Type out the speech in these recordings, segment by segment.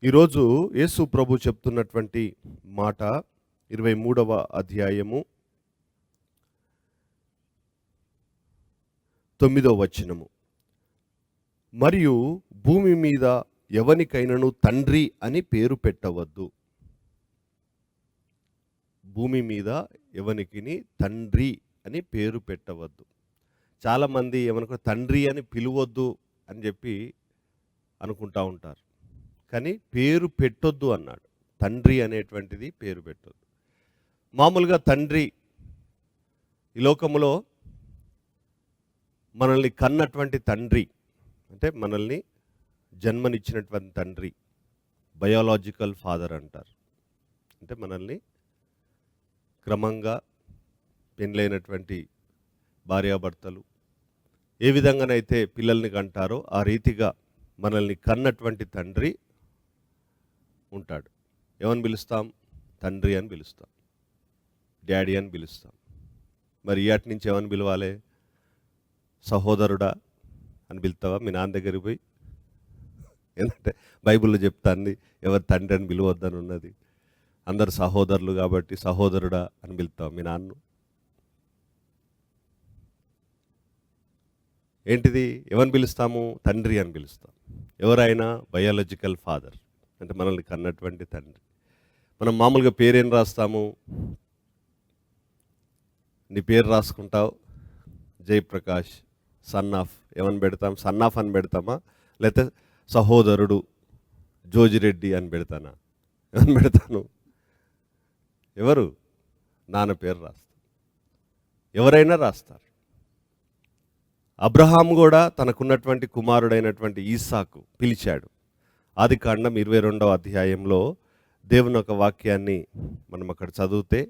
ఈరోజు యేసు ప్రభు చెప్తున్నటువంటి మాట 23వ అధ్యాయము 9వ వచనము. మరియు భూమి మీద ఎవనికైనను తండ్రి అని పేరు పెట్టవద్దు. భూమి మీద ఎవనికిని తండ్రి అని పేరు పెట్టవద్దు. చాలామంది ఏమనుకో తండ్రి అని పిలవద్దు అని చెప్పి అనుకుంటా ఉంటారు. కానీ పేరు పెట్టొద్దు అన్నాడు. తండ్రి అనేటువంటిది పేరు పెట్టొద్దు. మామూలుగా తండ్రి ఈ లోకంలో మనల్ని కన్నటువంటి తండ్రి అంటే మనల్ని జన్మనిచ్చినటువంటి తండ్రి బయోలాజికల్ ఫాదర్ అంటారు. అంటే మనల్ని క్రమంగా పెళ్ళైనటువంటి భార్యాభర్తలు ఏ విధంగానైతే పిల్లల్ని కంటారో ఆ రీతిగా మనల్ని కన్నటువంటి తండ్రి ఉంటాడు. ఏమని పిలుస్తాం? తండ్రి అని పిలుస్తాం, డాడీ అని పిలుస్తాం. మరి ఇయాటి నుంచి ఏమని పిలవాలి? సహోదరుడా అని పిలుస్తావా మీ నాన్న దగ్గరికి పోయి? ఎందుకంటే బైబిల్లో చెప్తాంది ఎవరు తండ్రి అని పిలవద్దని ఉన్నది. అందరు సహోదరులు కాబట్టి సహోదరుడా అని పిలుస్తావా మీ నాన్ను? ఏంటిది? ఎవరిని పిలుస్తాము? తండ్రి అని పిలుస్తాం. ఎవరైనా బయాలజికల్ ఫాదర్ అంటే మనల్ని కన్నటువంటి తండ్రి. మనం మామూలుగా పేరేం రాస్తాము? నీ పేరు రాసుకుంటావు జయప్రకాష్ సన్ ఆఫ్, ఏమని పెడతాం? సన్ ఆఫ్ అని పెడతామా? లేకపోతే సహోదరుడు జోజిరెడ్డి అని పెడతానా? ఏమని పెడతాను? ఎవరు? నాన్న పేరు రాస్తాం. ఎవరైనా రాస్తారు. అబ్రహాం కూడా తనకున్నటువంటి కుమారుడైనటువంటి ఈసాకు పిలిచాడు. ఆదికాండం 22వ అధ్యాయంలో దేవుని ఒక వాక్యాన్ని మనం అక్కడ చదివితే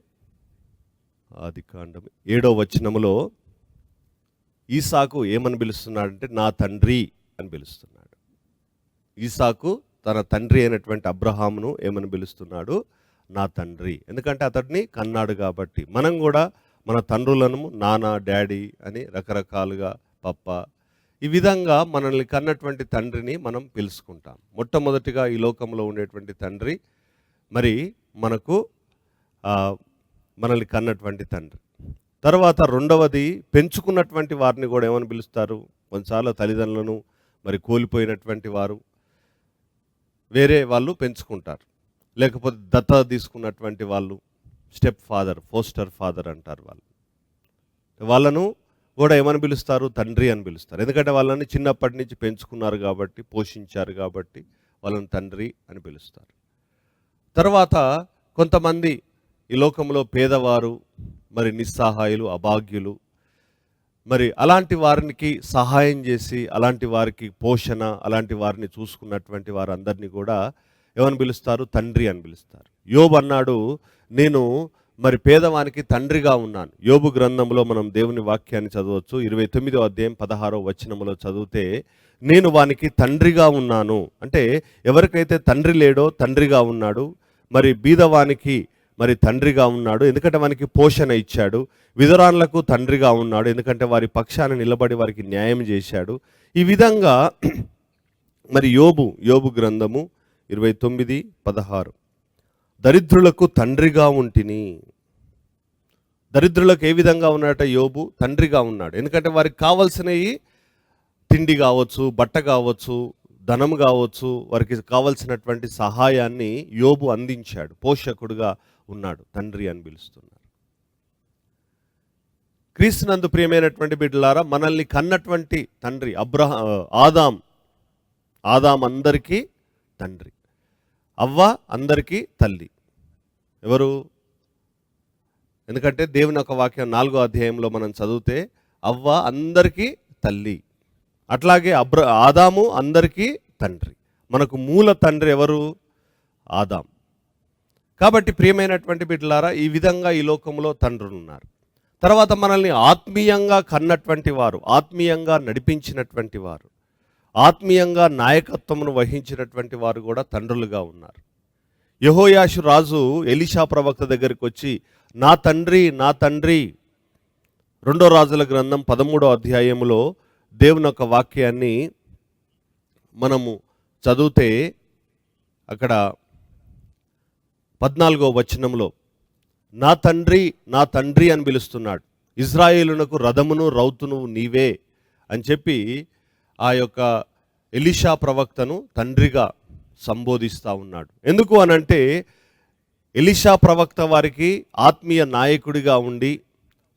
ఆదికాండం 7వ వచనములో ఈసాకు ఏమని పిలుస్తున్నాడంటే నా తండ్రి అని పిలుస్తున్నాడు. ఈసాకు తన తండ్రి అయినటువంటి అబ్రహామును ఏమని పిలుస్తున్నాడు? నా తండ్రి. ఎందుకంటే అతడిని కన్నాడు కాబట్టి. మనం కూడా మన తండ్రులను నాన్న, డాడీ అని రకరకాలుగా పప్ప ఈ విధంగా మనల్ని కన్నటువంటి తండ్రిని మనం పిలుచుకుంటాం. మొట్టమొదటిగా ఈ లోకంలో ఉండేటువంటి తండ్రి మరి మనల్ని కన్నటువంటి తండ్రి. తర్వాత రెండవది పెంచుకున్నటువంటి వారిని కూడా ఏమని పిలుస్తారు? కొన్నిసార్లు తల్లిదండ్రులను మరి కోల్పోయినటువంటి వారు వేరే వాళ్ళు పెంచుకుంటారు. లేకపోతే దత్తత తీసుకున్నటువంటి వాళ్ళు స్టెప్ ఫాదర్, ఫోస్టర్ ఫాదర్ అంటారు. వాళ్ళను కూడా ఏమని పిలుస్తారు? తండ్రి అని పిలుస్తారు. ఎందుకంటే వాళ్ళని చిన్నప్పటి నుంచి పెంచుకున్నారు కాబట్టి, పోషించారు కాబట్టి వాళ్ళని తండ్రి అని పిలుస్తారు. తర్వాత కొంతమంది ఈ లోకంలో పేదవారు, మరి నిస్సహాయులు, అభాగ్యులు, మరి అలాంటి వారికి సహాయం చేసి అలాంటి వారికి పోషణ, అలాంటి వారిని చూసుకున్నటువంటి వారందరినీ కూడా ఏమని పిలుస్తారు? తండ్రి అని పిలుస్తారు. యోబు అన్నాడు, నేను మరి పేదవానికి తండ్రిగా ఉన్నాను. యోబు గ్రంథంలో మనం దేవుని వాక్యాన్ని చదవచ్చు. 29వ అధ్యాయం 16వ వచనములో చదివితే నేను వానికి తండ్రిగా ఉన్నాను అంటే ఎవరికైతే తండ్రి లేడో తండ్రిగా ఉన్నాడు. మరి బీదవానికి మరి తండ్రిగా ఉన్నాడు, ఎందుకంటే వానికి పోషణ ఇచ్చాడు. విధురాన్లకు తండ్రిగా ఉన్నాడు, ఎందుకంటే వారి పక్షాన నిలబడి వారికి న్యాయం చేశాడు. ఈ విధంగా మరి యోబు గ్రంథము 29:16 దరిద్రులకు తండ్రిగా ఉంటిని. దరిద్రులకు ఏ విధంగా ఉన్నాడట? యోబు తండ్రిగా ఉన్నాడు. ఎందుకంటే వారికి కావాల్సినవి తిండి కావచ్చు, బట్ట కావచ్చు, ధనం కావచ్చు, వారికి కావలసినటువంటి సహాయాన్ని యోబు అందించాడు. పోషకుడుగా ఉన్నాడు, తండ్రి అని పిలుస్తున్నారు. క్రీస్తునందు ప్రియమైనటువంటి బిడ్డలారా, మనల్ని కన్నటువంటి తండ్రి ఆదాం అందరికీ తండ్రి, అవ్వ అందరికీ తల్లి. ఎవరు? ఎందుకంటే దేవుని ఒక వాక్యం 4వ అధ్యాయంలో మనం చదివితే అవ్వ అందరికీ తల్లి, అట్లాగే ఆదాము అందరికీ తండ్రి. మనకు మూల తండ్రి ఎవరు? ఆదాం. కాబట్టి ప్రియమైనటువంటి బిడ్డలారా, ఈ విధంగా ఈ లోకంలో తండ్రులు ఉన్నారు. తర్వాత మనల్ని ఆత్మీయంగా కన్నటువంటి వారు, ఆత్మీయంగా నడిపించినటువంటి వారు, ఆత్మీయంగా నాయకత్వమును వహించినటువంటి వారు కూడా తండ్రులుగా ఉన్నారు. యెహోయాషు రాజు ఎలీషా ప్రవక్త దగ్గరికి వచ్చి నా తండ్రి, నా తండ్రి, 2వ రాజుల గ్రంథం 13వ అధ్యాయంలో దేవుని యొక్క వాక్యాన్ని మనము చదివితే అక్కడ 14వ వచనంలో నా తండ్రి అని పిలుస్తున్నాడు. ఇజ్రాయేలునకు రథమును రౌతును నీవే అని చెప్పి ఆ యొక్క ఎలీషా ప్రవక్తను తండ్రిగా సంబోధిస్తూ ఉన్నాడు. ఎందుకు అనంటే ఎలీషా ప్రవక్త వారికి ఆత్మీయ నాయకుడిగా ఉండి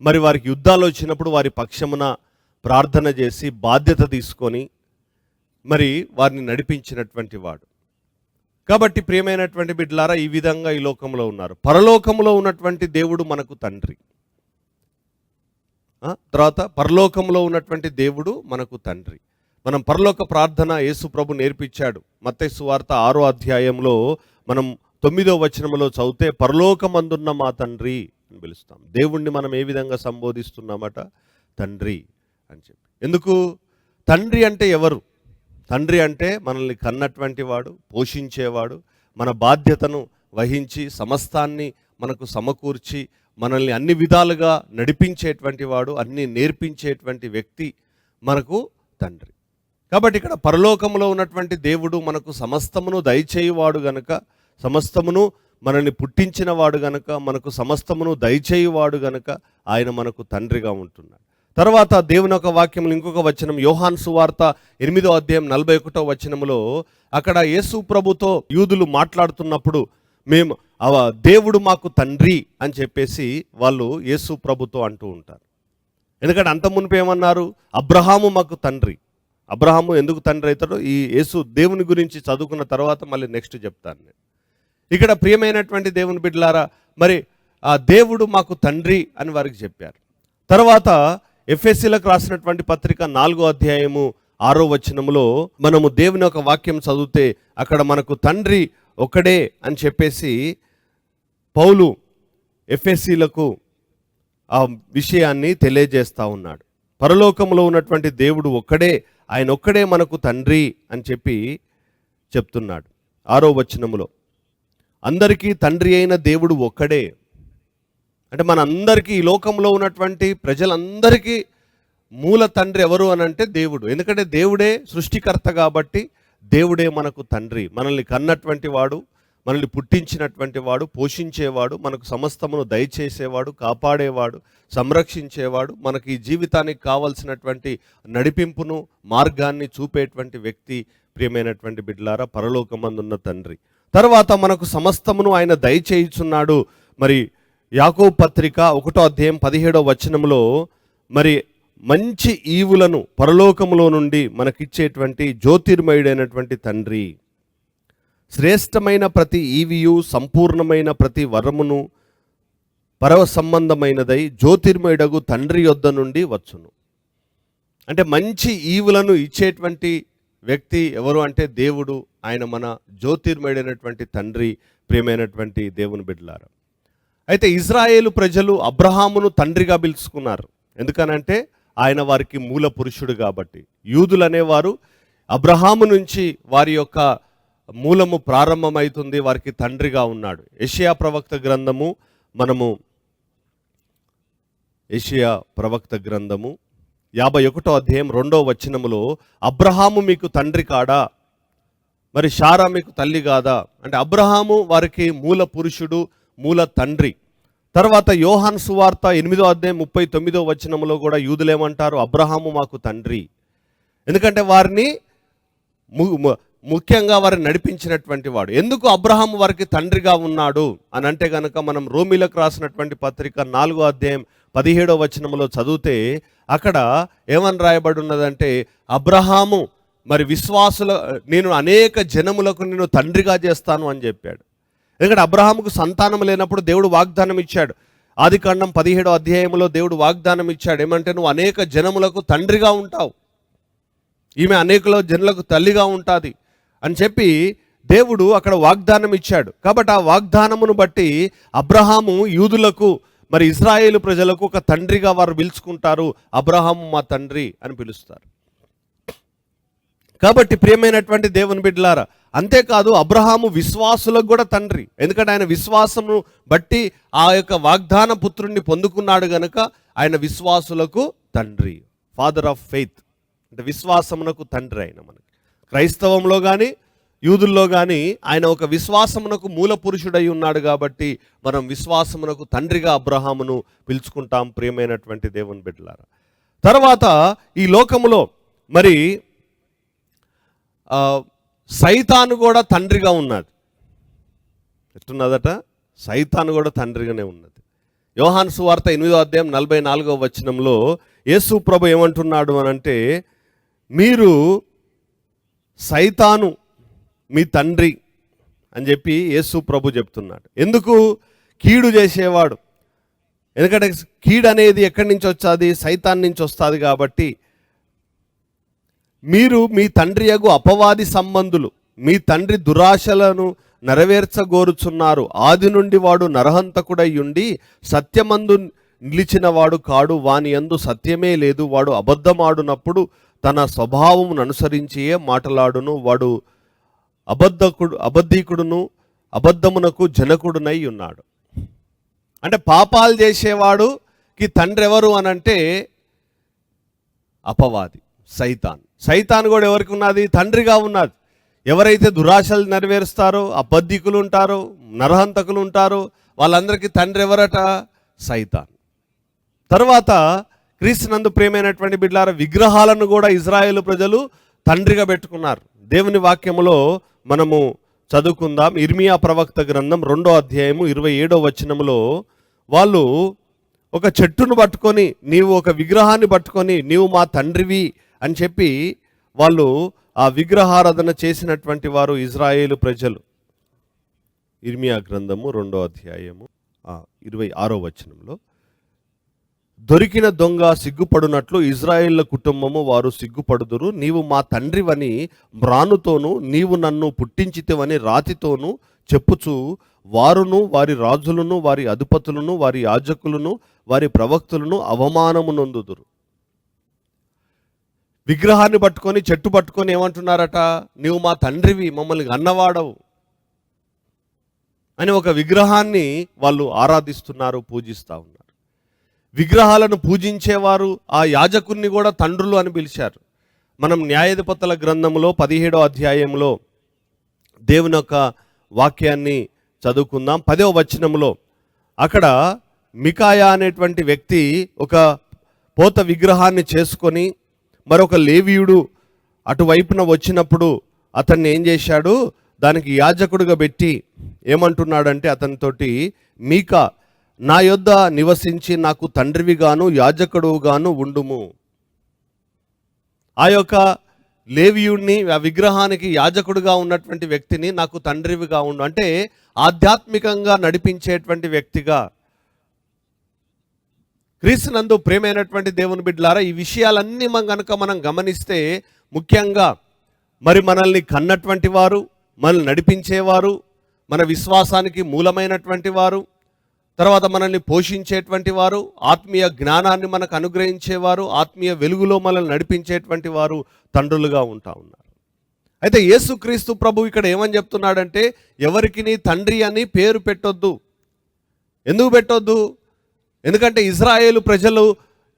మరి వారికి యుద్ధాలు వచ్చినప్పుడు వారి పక్షమున ప్రార్థన చేసి బాధ్యత తీసుకొని మరి వారిని నడిపించినటువంటి వాడు. కాబట్టి ప్రియమైనటువంటి బిడ్డలారా, ఈ విధంగా ఈ లోకంలో ఉన్నారు. పరలోకంలో ఉన్నటువంటి దేవుడు మనకు తండ్రి. తర్వాత పరలోకంలో ఉన్నటువంటి దేవుడు మనకు తండ్రి. మనం పరలోక ప్రార్థన యేసు ప్రభు నేర్పించాడు. మత్తయి సువార్త 6వ అధ్యాయంలో మనం 9వ వచనంలో చదివితే పరలోకమందున్న మా తండ్రి అని పిలుస్తాం. దేవుణ్ణి మనం ఏ విధంగా సంబోధిస్తున్నామట? తండ్రి అని చెప్పి. ఎందుకు? తండ్రి అంటే ఎవరు? తండ్రి అంటే మనల్ని కన్నటువంటి వాడు, పోషించేవాడు, మన బాధ్యతను వహించి సమస్తాన్ని మనకు సమకూర్చి మనల్ని అన్ని విధాలుగా నడిపించేటువంటి వాడు, అన్ని నేర్పించేటువంటి వ్యక్తి మనకు తండ్రి. కాబట్టి ఇక్కడ పరలోకంలో ఉన్నటువంటి దేవుడు మనకు సమస్తమును దయచేయువాడు గనుక, సమస్తమును మనల్ని పుట్టించిన వాడు గనుక, మనకు సమస్తమును దయచేయువాడు గనుక ఆయన మనకు తండ్రిగా ఉంటున్నాడు. తర్వాత దేవుని ఒక వాక్యంలో ఇంకొక వచనం, యోహాను సువార్త 8వ అధ్యాయం 41వ వచనంలో అక్కడ యేసు ప్రభుతో యూదులు మాట్లాడుతున్నప్పుడు మేము దేవుడు మాకు తండ్రి అని చెప్పేసి వాళ్ళు యేసు ప్రభుతో అంటూ ఉంటారు. ఎందుకంటే అంత మునుపు ఏమన్నారు? అబ్రహాము మాకు తండ్రి. అబ్రహాము ఎందుకు తండ్రి అవుతాడో ఈ యేసు దేవుని గురించి చదువుకున్న తర్వాత మళ్ళీ నెక్స్ట్ చెప్తాను నేను. ఇక్కడ ప్రియమైనటువంటి దేవుని బిడ్డలారా, మరి ఆ దేవుడు మాకు తండ్రి అని వారికి చెప్పారు. తర్వాత ఎఫెసీలకు రాసినటువంటి పత్రిక 4వ అధ్యాయము 6వ వచనంలో మనము దేవుని ఒక వాక్యం చదివితే అక్కడ మనకు తండ్రి ఒకడే అని చెప్పేసి పౌలు ఎఫెసీలకు ఆ విషయాన్ని తెలియజేస్తూ ఉన్నాడు. పరలోకంలో ఉన్నటువంటి దేవుడు ఒక్కడే, ఆయన ఒక్కడే మనకు తండ్రి అని చెప్పి చెప్తున్నాడు. 6వ వచనములో అందరికీ తండ్రి అయిన దేవుడు ఒక్కడే. అంటే మన అందరికీ ఈ లోకంలో ఉన్నటువంటి ప్రజలందరికీ మూల తండ్రి ఎవరు అని అంటే దేవుడు. ఎందుకంటే దేవుడే సృష్టికర్త కాబట్టి దేవుడే మనకు తండ్రి. మనల్ని కన్నటువంటి వాడు, మనల్ని పుట్టించినటువంటి వాడు, పోషించేవాడు, మనకు సమస్తమును దయచేసేవాడు, కాపాడేవాడు, సంరక్షించేవాడు, మనకి ఈ జీవితానికి కావలసినటువంటి నడిపింపును మార్గాన్ని చూపేటువంటి వ్యక్తి ప్రియమైనటువంటి బిడ్డలారా పరలోకమందున్న తండ్రి. తర్వాత మనకు సమస్తమును ఆయన దయచేయుచున్నాడు. మరి యాకోబు పత్రిక 1వ అధ్యాయం 17వ వచనంలో మరి మంచి ఈవులను పరలోకములో నుండి మనకిచ్చేటువంటి జ్యోతిర్మయుడైనటువంటి తండ్రి, శ్రేష్టమైన ప్రతి ఈవియు సంపూర్ణమైన ప్రతి వరమును పరవ సంబంధమైనదై జ్యోతిర్మయుడగు తండ్రి యొద్ద నుండి వచ్చును. అంటే మంచి ఈవులను ఇచ్చేటువంటి వ్యక్తి ఎవరు అంటే దేవుడు. ఆయన మన జ్యోతిర్మయుడైనటువంటి తండ్రి. ప్రియమైనటువంటి దేవుని బిడ్డలారా, అయితే ఇజ్రాయేలు ప్రజలు అబ్రహామును తండ్రిగా పిలుచుకున్నారు. ఎందుకనంటే ఆయన వారికి మూల పురుషుడు కాబట్టి. యూదులు అనేవారు అబ్రహాము నుంచి వారి యొక్క మూలము ప్రారంభమవుతుంది, వారికి తండ్రిగా ఉన్నాడు. యెషయా ప్రవక్త గ్రంథము మనము యెషయా ప్రవక్త గ్రంథము 51వ అధ్యాయం 2వ వచనములో అబ్రహాము మీకు తండ్రి కాడా, మరి శారా మీకు తల్లి కాదా అంటే అబ్రహాము వారికి మూల పురుషుడు, మూల తండ్రి. తర్వాత యోహాను సువార్త 8వ అధ్యాయం 39వ వచనంలో కూడా యూదులేమంటారు? అబ్రహాము మాకు తండ్రి. ఎందుకంటే వారిని ముఖ్యంగా వారిని నడిపించినటువంటి వాడు. ఎందుకు అబ్రహాము వారికి తండ్రిగా ఉన్నాడు అని అంటే కనుక మనం రోమీలకు రాసినటువంటి పత్రిక 4వ అధ్యాయం 17వ వచనంలో చదివితే అక్కడ ఏమని రాయబడి ఉన్నదంటే అబ్రహాము మరి నేను అనేక జనములకు నేను తండ్రిగా చేస్తాను అని చెప్పాడు. ఎందుకంటే అబ్రహాముకు సంతానం లేనప్పుడు దేవుడు వాగ్దానం ఇచ్చాడు. ఆదికాండం 17వ అధ్యాయంలో దేవుడు వాగ్దానం ఇచ్చాడు. ఏమంటే నువ్వు అనేక జనములకు తండ్రిగా ఉంటావు, ఈమె అనేక జనులకు తల్లిగా ఉంటుంది అని చెప్పి దేవుడు అక్కడ వాగ్దానం ఇచ్చాడు. కాబట్టి ఆ వాగ్దానమును బట్టి అబ్రహాము యూదులకు మరి ఇజ్రాయేలు ప్రజలకు ఒక తండ్రిగా వారు పిలుచుకుంటారు. అబ్రహాము మా తండ్రి అని పిలుస్తారు. కాబట్టి ప్రియమైనటువంటి దేవుని బిడ్డలారా, అంతేకాదు అబ్రహాము విశ్వాసులకు కూడా తండ్రి. ఎందుకంటే ఆయన విశ్వాసమును బట్టి ఆ యొక్క వాగ్దాన పుత్రుణ్ణి పొందుకున్నాడు గనుక ఆయన విశ్వాసులకు తండ్రి. ఫాదర్ ఆఫ్ ఫెయిత్ అంటే విశ్వాసమునకు తండ్రి. ఆయన మనకి క్రైస్తవంలో కానీ యూదుల్లో కానీ ఆయన ఒక విశ్వాసమునకు మూల పురుషుడై ఉన్నాడు కాబట్టి మనం విశ్వాసమునకు తండ్రిగా అబ్రహామును పిలుచుకుంటాం. ప్రియమైనటువంటి దేవుని బిడ్డలారా, తర్వాత ఈ లోకములో మరి సైతాను కూడా తండ్రిగా ఉన్నది. ఎట్టున్నదట? సైతాను కూడా తండ్రిగానే ఉన్నది. యోహాను సువార్త 8వ అధ్యాయం 44వ వచనంలో యేసు ప్రభు ఏమంటున్నాడు అనంటే, మీరు సైతాను మీ తండ్రి అని చెప్పి యేసు ప్రభు చెప్తున్నాడు. ఎందుకు? కీడు చేసేవాడు. ఎందుకంటే కీడు అనేది ఎక్కడి నుంచి వచ్చాది? సైతాన్ నుంచి వస్తుంది. కాబట్టి మీరు మీ తండ్రి యగు అపవాది సంబంధులు, మీ తండ్రి దురాశలను నెరవేర్చగోరుచున్నారు. ఆది నుండి వాడు నరహంతకుడై ఉండి సత్యమందు నిలిచినవాడు కాడు, వాని యందు సత్యమే లేదు. వాడు అబద్ధమాడునప్పుడు తన స్వభావమును అనుసరించియే మాటలాడును. వాడు అబద్ధీకుడును అబద్ధమునకు జనకుడునై ఉన్నాడు. అంటే పాపాలు చేసేవాడుకి తండ్రి ఎవరు అనంటే అపవాది, సైతాన్. సైతాన్ కూడా ఎవరికి ఉన్నది? తండ్రిగా ఉన్నది. ఎవరైతే దురాశలు నెరవేరుస్తారో, అబద్ధికులు ఉంటారో, నరహంతకులు ఉంటారో, వాళ్ళందరికీ తండ్రి ఎవరట? సైతాన్. తర్వాత క్రీస్తునందు ప్రియమైనటువంటి బిడ్డలారా, విగ్రహాలను కూడా ఇజ్రాయేలు ప్రజలు తండ్రిగా పెట్టుకున్నారు. దేవుని వాక్యములో మనము చదువుకుందాం. ఇర్మియా ప్రవక్త గ్రంథం 2వ అధ్యాయము 27వ వచనములో వాళ్ళు ఒక చెట్టును పట్టుకొని, నీవు ఒక విగ్రహాన్ని పట్టుకొని నీవు మా తండ్రివి అని చెప్పి వాళ్ళు ఆ విగ్రహారాధన చేసినటువంటి వారు ఇజ్రాయేలు ప్రజలు. ఇర్మియా గ్రంథము 2వ అధ్యాయము 26వ వచనంలో, దొరికిన దొంగ సిగ్గుపడునట్లు ఇజ్రాయేళ్ల కుటుంబము వారు సిగ్గుపడుదురు. నీవు మా తండ్రివని మ్రానుతోను, నీవు నన్ను పుట్టించితివని రాతితోను చెప్పుచు వారును వారి రాజులను వారి అధిపతులను వారి యాజకులను వారి ప్రవక్తులను అవమానము నొందుదురు. విగ్రహాన్ని పట్టుకొని, చెట్టు పట్టుకొని ఏమంటున్నారట? నీవు మా తండ్రివి, మమ్మల్ని అన్నవాడవు అని ఒక విగ్రహాన్ని వాళ్ళు ఆరాధిస్తున్నారు, పూజిస్తూ ఉన్నారు. విగ్రహాలను పూజించేవారు ఆ యాజకుల్ని కూడా తండ్రులు అని పిలిచారు. మనం న్యాయాధిపతుల గ్రంథంలో 17వ అధ్యాయంలో దేవుని యొక్క వాక్యాన్ని చదువుకుందాం. 10వ వచనంలో అక్కడ మికాయా అనేటువంటి వ్యక్తి ఒక పోత విగ్రహాన్ని చేసుకొని మరొక లేవీయుడు అటువైపున వచ్చినప్పుడు అతన్ని ఏం చేశాడు? దానికి యాజకుడిగా పెట్టి ఏమంటున్నాడంటే అతనితోటి, మీకా నా యొద్ద నివసించి నాకు తండ్రివిగాను యాజకుడుగాను ఉండుము. ఆ యొక్క లేవీయుడిని, ఆ విగ్రహానికి యాజకుడిగా ఉన్నటువంటి వ్యక్తిని నాకు తండ్రివిగా ఉండు అంటే ఆధ్యాత్మికంగా నడిపించేటువంటి వ్యక్తిగా. క్రీస్తునందు ప్రియమైనటువంటి దేవుని బిడ్డలారా, ఈ విషయాలన్నీ మనం గమనిస్తే ముఖ్యంగా మరి మనల్ని కన్నటువంటి వారు, మనల్ని నడిపించేవారు, మన విశ్వాసానికి మూలమైనటువంటి వారు, తర్వాత మనల్ని పోషించేటువంటి వారు, ఆత్మీయ జ్ఞానాన్ని మనకు అనుగ్రహించేవారు, ఆత్మీయ వెలుగులో మనల్ని నడిపించేటువంటి వారు తండ్రులుగా ఉంటా ఉన్నారు. అయితే యేసుక్రీస్తు ప్రభు ఇక్కడ ఏమని చెప్తున్నాడంటే, ఎవరికి నీ తండ్రి అని పేరు పెట్టొద్దు. ఎందుకు పెట్టొద్దు? ఎందుకంటే ఇజ్రాయేలు ప్రజలు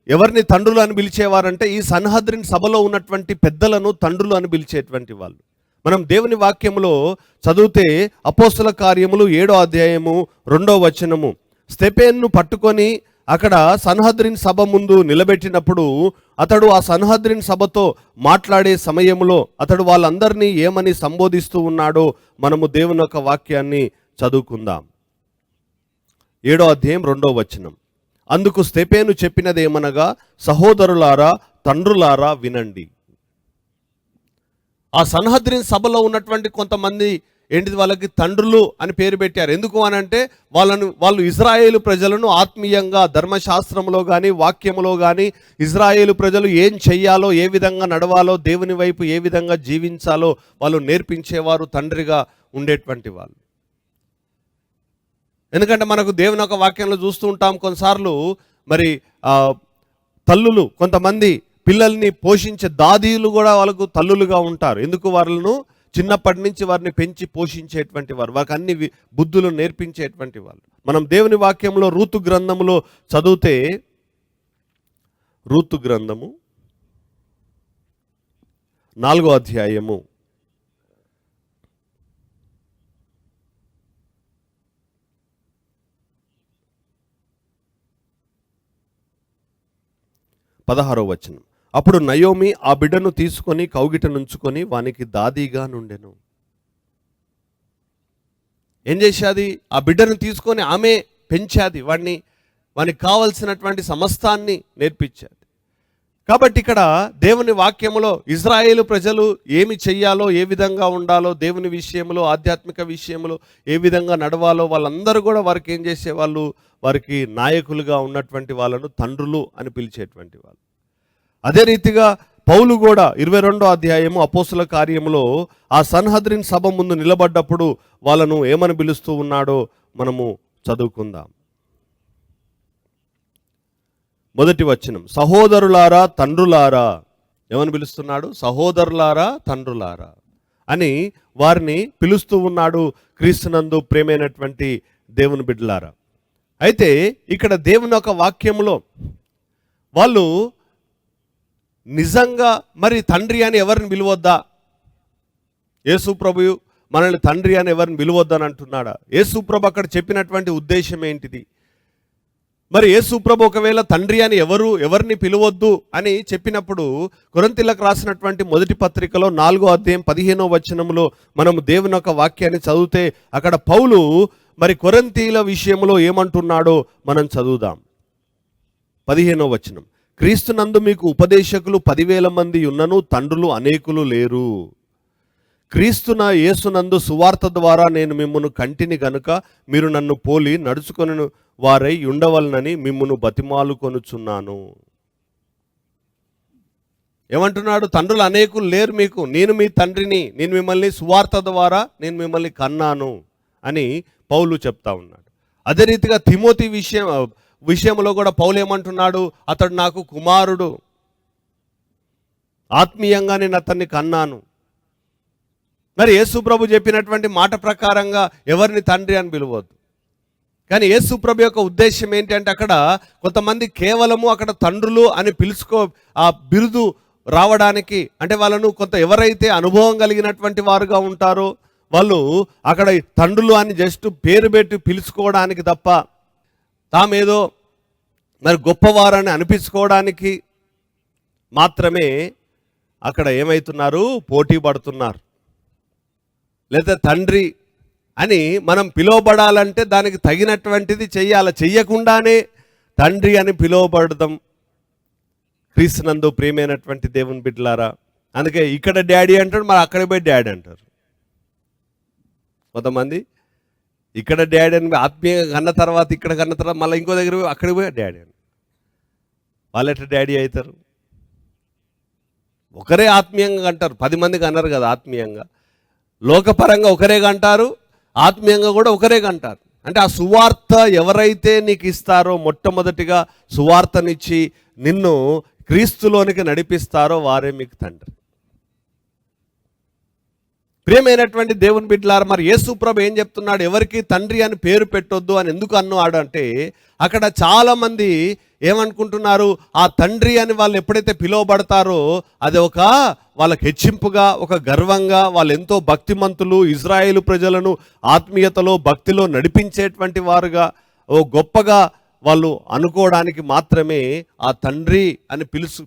ఎవరిని తండ్రులు అని పిలిచేవారంటే ఈ సన్హద్రిన్ సభలో ఉన్నటువంటి పెద్దలను తండ్రులు అని పిలిచేటువంటి వాళ్ళు. మనం దేవుని వాక్యములో చదివితే అపోస్తుల కార్యములు 7వ అధ్యాయము 2వ వచనము, స్తెఫేనును పట్టుకొని అక్కడ సన్హద్రిన్ సభ ముందు నిలబెట్టినప్పుడు అతడు ఆ సన్హద్రిన్ సభతో మాట్లాడే సమయంలో అతడు వాళ్ళందరినీ ఏమని సంబోధిస్తూ ఉన్నాడో మనము దేవుని యొక్క వాక్యాన్ని చదువుకుందాం. 7వ అధ్యాయం 2వ వచనం, అందుకు స్తెఫేను చెప్పినదేమనగా, సహోదరులారా తండ్రులారా వినండి. ఆ సన్హద్రిన్ సభలో ఉన్నటువంటి కొంతమంది ఏంటిది, వాళ్ళకి తండ్రులు అని పేరు పెట్టారు. ఎందుకు అనంటే వాళ్ళు ఇజ్రాయేలు ప్రజలను ఆత్మీయంగా ధర్మశాస్త్రంలో కానీ వాక్యములో కానీ ఇజ్రాయేలు ప్రజలు ఏం చెయ్యాలో, ఏ విధంగా నడవాలో, దేవుని వైపు ఏ విధంగా జీవించాలో వాళ్ళు నేర్పించేవారు, తండ్రిగా ఉండేటువంటి వాళ్ళు. ఎందుకంటే మనకు దేవుని యొక్క వాక్యంలో చూస్తూ ఉంటాం, కొన్నిసార్లు మరి తల్లులు కొంతమంది పిల్లల్ని పోషించే దాదీలు కూడా వాళ్ళకు తల్లులుగా ఉంటారు. ఎందుకు? వాళ్ళను చిన్నప్పటి నుంచి వారిని పెంచి పోషించేటువంటి వారు, వారికి అన్ని బుద్ధులు నేర్పించేటువంటి వాళ్ళు. మనం దేవుని వాక్యంలో రూతు గ్రంథములో చదివితే, రూతు గ్రంథము 4వ అధ్యాయము 16వ వచనం. అప్పుడు నయోమి ఆ బిడ్డను తీసుకొని కౌగిట నుంచుకొని వానికి దాదీగా నుండెను. ఏం చేశాది? ఆ బిడ్డను తీసుకొని ఆమె పెంచాది, వానికి కావలసినటువంటి సమస్తాన్ని నేర్పించాది. కాబట్టి ఇక్కడ దేవుని వాక్యములో ఇజ్రాయేలు ప్రజలు ఏమి చెయ్యాలో, ఏ విధంగా ఉండాలో, దేవుని విషయంలో, ఆధ్యాత్మిక విషయంలో ఏ విధంగా నడవాలో వాళ్ళందరూ కూడా వారికి ఏం చేసేవాళ్ళు? వారికి నాయకులుగా ఉన్నటువంటి వాళ్ళను తండ్రులు అని పిలిచేటువంటి వాళ్ళు. అదే రీతిగా పౌలు కూడా 22వ అధ్యాయము అపోస్తుల కార్యములో ఆ సన్హద్రిన్ సభ ముందు నిలబడ్డప్పుడు వాళ్ళను ఏమని పిలుస్తూ ఉన్నాడో మనము చదువుకుందాం. మొదటి వచనం, సహోదరులారా తండ్రులారా. ఏమని పిలుస్తున్నాడు? సహోదరులారా తండ్రులారా అని వారిని పిలుస్తూ ఉన్నాడు, క్రీస్తునందు ప్రేమైనటువంటి దేవుని బిడ్డలారా. అయితే ఇక్కడ దేవుని ఒక వాక్యములో వాళ్ళు నిజంగా మరి తండ్రి అని ఎవరిని పిలవద్దా? యేసు ప్రభు మనల్ని తండ్రి అని ఎవరిని పిలవద్దని అంటున్నాడా? యేసు ప్రభు అక్కడ చెప్పినటువంటి ఉద్దేశం ఏంటిది? మరి యేసు ప్రభు ఒకవేళ తండ్రి అని ఎవరిని పిలవద్దు అని చెప్పినప్పుడు కొరింథీయులకు రాసినటువంటి మొదటి పత్రికలో 4వ అధ్యాయం 15వ వచనంలో మనము దేవుని యొక్క వాక్యాన్ని చదివితే అక్కడ పౌలు మరి కొరింథీయుల విషయంలో ఏమంటున్నాడో మనం చదువుదాం. 15వ వచనం, క్రీస్తునందు మీకు ఉపదేశకులు 10,000 మంది ఉన్నను తండ్రులు అనేకులు లేరు. క్రీస్తున యేసునందు సువార్త ద్వారా నేను మిమ్మును కంటిని గనుక మీరు నన్ను పోలి నడుచుకొని వారై ఉండవలనని మిమ్మును బతిమాలు కొనుచున్నాను. ఏమంటున్నాడు? తండ్రులు అనేకులు లేరు మీకు, నేను మీ తండ్రిని, నేను మిమ్మల్ని సువార్త ద్వారా నేను మిమ్మల్ని కన్నాను అని పౌలు చెప్తా ఉన్నాడు. అదే రీతిగా తిమోతి విషయంలో కూడా పౌలు ఏమంటున్నాడు? అతడు నాకు కుమారుడు, ఆత్మీయంగా నేను అతన్ని కన్నాను. మరి యేసు ప్రభు చెప్పినటువంటి మాట ప్రకారంగా ఎవరిని తండ్రి అని పిలవద్దు. కానీ యేసు ప్రభు యొక్క ఉద్దేశం ఏంటంటే అక్కడ కొంతమంది కేవలము అక్కడ తండ్రులు అని ఆ బిరుదు రావడానికి, అంటే వాళ్ళను ఎవరైతే అనుభవం కలిగినటువంటి వారుగా ఉంటారో వాళ్ళు అక్కడ తండ్రులు అని జస్ట్ పేరు పెట్టి పిలుచుకోవడానికి తప్ప తామేదో మరి గొప్పవారని అనిపించుకోవడానికి మాత్రమే అక్కడ ఏమవుతున్నారు? పోటీ పడుతున్నారు. లేదా తండ్రి అని మనం పిలువబడాలంటే దానికి తగినటువంటిది చెయ్యాలి. చెయ్యకుండానే తండ్రి అని పిలువబడదాం క్రీస్తునందు ప్రియమైనటువంటి దేవుని బిడ్డలారా. అందుకే ఇక్కడ డాడీ అంటాడు, మరి అక్కడ పోయి డాడీ అంటారు. కొంతమంది ఇక్కడ డాడీ అని ఆత్మీయంగా కన్న తర్వాత ఇక్కడ కన్న తర్వాత మళ్ళీ ఇంకో దగ్గర పోయి అక్కడికి పోయి డాడీ అని. వాళ్ళు ఎట్లా డాడీ అవుతారు? ఒకరే ఆత్మీయంగా అంటారు, 10 మందికి అన్నారు కదా ఆత్మీయంగా. లోకపరంగా ఒకరే అంటారు, ఆత్మీయంగా కూడా ఒకరే అంటారు. అంటే ఆ సువార్త ఎవరైతే నీకు ఇస్తారో, మొట్టమొదటిగా సువార్తనిచ్చి నిన్ను క్రీస్తులోనికి నడిపిస్తారో వారే మీకు తండ్రి. ప్రియమైనటువంటి దేవుని బిడ్డలారా, మరి యేసు ప్రభు ఏం చెప్తున్నాడు? ఎవరికి తండ్రి అని పేరు పెట్టొద్దు అని ఎందుకు అన్నాడు అంటే అక్కడ చాలామంది ఏమనుకుంటున్నారు? ఆ తండ్రి అని వాళ్ళు ఎప్పుడైతే పిలువబడతారో అది వాళ్ళకి హెచ్చింపుగా, ఒక గర్వంగా, వాళ్ళు ఎంతో భక్తిమంతులు, ఇజ్రాయేలు ప్రజలను ఆత్మీయతలో భక్తిలో నడిపించేటువంటి వారుగా, గొప్పగా వాళ్ళు అనుకోవడానికి మాత్రమే ఆ తండ్రి అని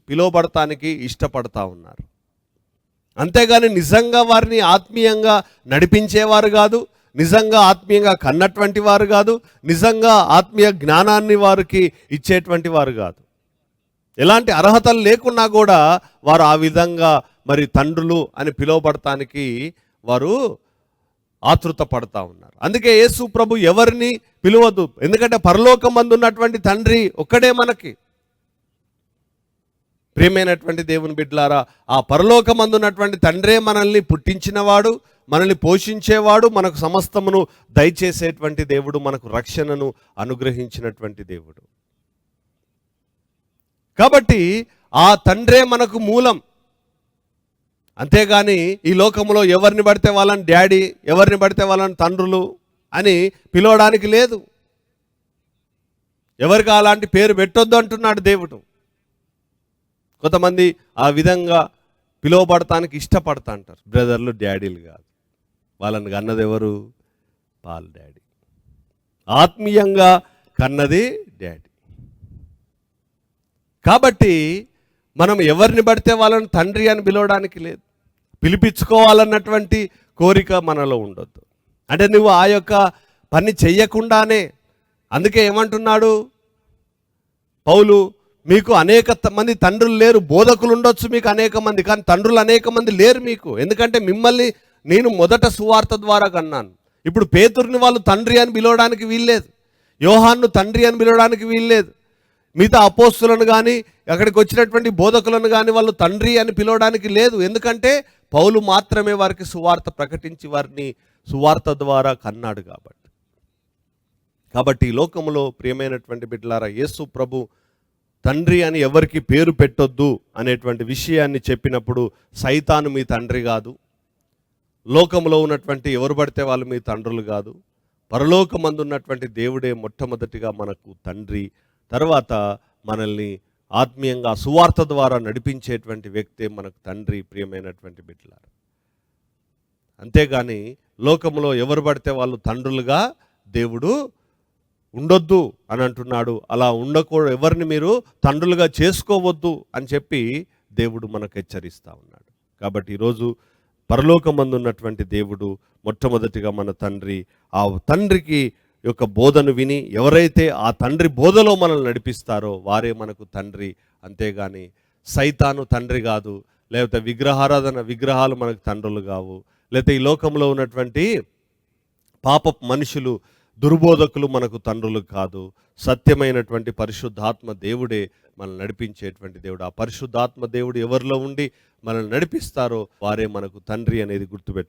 పిలువబడటానికి ఇష్టపడతా ఉన్నారు. అంతేగాని నిజంగా వారిని ఆత్మీయంగా నడిపించేవారు కాదు, నిజంగా ఆత్మీయంగా కన్నటువంటి వారు కాదు, నిజంగా ఆత్మీయ జ్ఞానాన్ని వారికి ఇచ్చేటువంటి వారు కాదు. ఎలాంటి అర్హతలు లేకున్నా కూడా వారు ఆ విధంగా మరి తండ్రులు అని పిలువబడటానికి వారు ఆతృత పడతా ఉన్నారు. అందుకే యేసు ప్రభు ఎవరిని పిలువద్దు, ఎందుకంటే పరలోకమందు ఉన్నటువంటి తండ్రి ఒక్కడే మనకి. ప్రియమైనటువంటి దేవుని బిడ్డలారా, ఆ పరలోకమందు ఉన్నటువంటి తండ్రే మనల్ని పుట్టించినవాడు, మనల్ని పోషించేవాడు, మనకు సమస్తమును దయచేసేటువంటి దేవుడు, మనకు రక్షణను అనుగ్రహించినటువంటి దేవుడు. కాబట్టి ఆ తండ్రే మనకు మూలం. అంతేగాని ఈ లోకంలో ఎవరిని పడితే వాళ్ళని డాడీ, ఎవరిని పడితే వాళ్ళని తండ్రులు అని పిలవడానికి లేదు. ఎవరికి అలాంటి పేరు పెట్టొద్దు అంటున్నాడు దేవుడు. కొంతమంది ఆ విధంగా పిలువబడటానికి ఇష్టపడతా అంటారు. బ్రదర్లు డాడీలు కాదు, వాళ్ళని కన్నది ఎవరు? Paul daddy. ఆత్మీయంగా కన్నది డాడీ. కాబట్టి మనం ఎవరిని పడితే వాళ్ళని తండ్రి అని పిలవడానికి లేదు. పిలిపించుకోవాలన్నటువంటి కోరిక మనలో ఉండొద్దు. అంటే నువ్వు ఆ యొక్క పని చెయ్యకుండానే, అందుకే ఏమంటున్నాడు పౌలు, మీకు అనేక మంది తండ్రులు లేరు, బోధకులు ఉండొచ్చు మీకు అనేక మంది, కానీ తండ్రులు అనేక మంది లేరు మీకు. ఎందుకంటే మిమ్మల్ని నేను మొదట సువార్త ద్వారా కన్నాను. ఇప్పుడు పేతురుని వాళ్ళు తండ్రి అని పిలవడానికి వీల్లేదు, యోహాన్ను తండ్రి అని పిలవడానికి వీల్లేదు, మిగతా అపోస్తులను కానీ అక్కడికి వచ్చినటువంటి బోధకులను కానీ వాళ్ళు తండ్రి అని పిలవడానికి లేదు. ఎందుకంటే పౌలు మాత్రమే వారికి సువార్త ప్రకటించి వారిని సువార్త ద్వారా కన్నాడు కాబట్టి ఈ లోకంలో ప్రియమైనటువంటి బిడ్డలారా, యేసు ప్రభు తండ్రి అని ఎవరికి పేరు పెట్టొద్దు అనేటువంటి విషయాన్ని చెప్పినప్పుడు సైతాను మీ తండ్రి కాదు, లోకంలో ఉన్నటువంటి ఎవరు పడితే వాళ్ళు మీ తండ్రులు కాదు, పరలోకమందు ఉన్నటువంటి దేవుడే మొట్టమొదటిగా మనకు తండ్రి. తర్వాత మనల్ని ఆత్మీయంగా సువార్త ద్వారా నడిపించేటువంటి వ్యక్తే మనకు తండ్రి. ప్రియమైనటువంటి బిడ్డలారా, అంతేగాని లోకంలో ఎవరు పడితే వాళ్ళు తండ్రులుగా దేవుడు ఉండొద్దు అని అంటున్నాడు. అలా ఉండకూడదు, ఎవరిని మీరు తండ్రులుగా చేసుకోవద్దు అని చెప్పి దేవుడు మనకు హెచ్చరిస్తూ ఉన్నాడు. కాబట్టి ఈరోజు పరలోకమందు ఉన్నటువంటి దేవుడు మొట్టమొదటిగా మన తండ్రి. ఆ తండ్రికి యొక్క బోధను విని ఎవరైతే ఆ తండ్రి బోధలో మనల్ని నడిపిస్తారో వారే మనకు తండ్రి. అంతేగాని సైతాను తండ్రి కాదు, లేకపోతే విగ్రహాలు మనకు తండ్రులు కావు, లేకపోతే ఈ లోకంలో ఉన్నటువంటి పాపపు మనుషులు దుర్బోధకులు మనకు తండ్రులు కాదు. సత్యమైనటువంటి పరిశుద్ధాత్మ దేవుడే మనల్ని నడిపించేటువంటి దేవుడు. ఆ పరిశుద్ధాత్మ దేవుడు ఎవరిలో ఉండి మనల్ని నడిపిస్తారో వారే మనకు తండ్రి అనేది గుర్తుపెట్టుకోవాలి.